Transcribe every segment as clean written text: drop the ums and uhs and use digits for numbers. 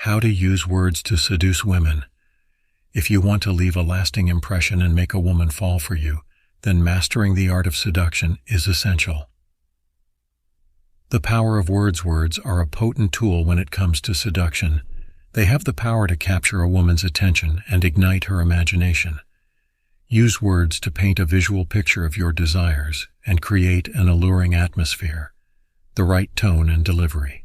How to use words to seduce women. If you want to leave a lasting impression and make a woman fall for you, then mastering the art of seduction is essential. The power of words. Words are a potent tool when it comes to seduction. They have the power to capture a woman's attention and ignite her imagination. Use words to paint a visual picture of your desires and create an alluring atmosphere. The right tone and delivery.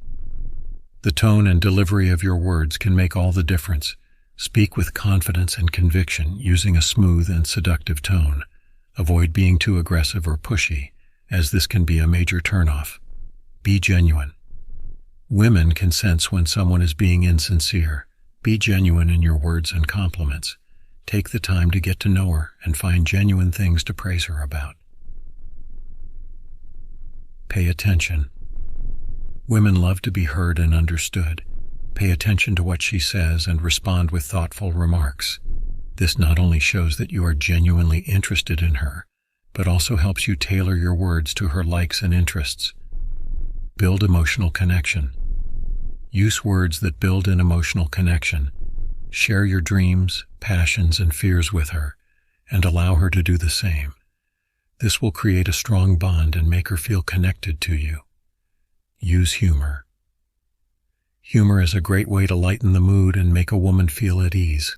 The tone and delivery of your words can make all the difference. Speak with confidence and conviction using a smooth and seductive tone. Avoid being too aggressive or pushy, as this can be a major turnoff. Be genuine. Women can sense when someone is being insincere. Be genuine in your words and compliments. Take the time to get to know her and find genuine things to praise her about. Pay attention. Women love to be heard and understood. Pay attention to what she says and respond with thoughtful remarks. This not only shows that you are genuinely interested in her, but also helps you tailor your words to her likes and interests. Build emotional connection. Use words that build an emotional connection. Share your dreams, passions, and fears with her, and allow her to do the same. This will create a strong bond and make her feel connected to you. Use humor. Humor is a great way to lighten the mood and make a woman feel at ease.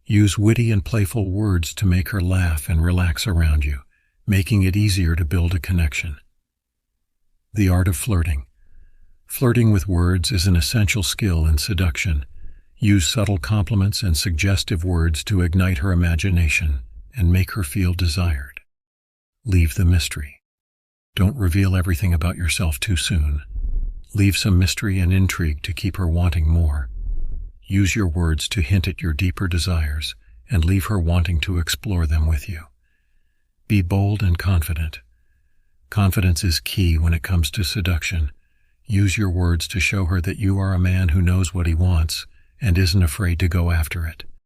Use witty and playful words to make her laugh and relax around you, making it easier to build a connection. The art of flirting. Flirting with words is an essential skill in seduction. Use subtle compliments and suggestive words to ignite her imagination and make her feel desired. Leave the mystery. Don't reveal everything about yourself too soon. Leave some mystery and intrigue to keep her wanting more. Use your words to hint at your deeper desires and leave her wanting to explore them with you. Be bold and confident. Confidence is key when it comes to seduction. Use your words to show her that you are a man who knows what he wants and isn't afraid to go after it.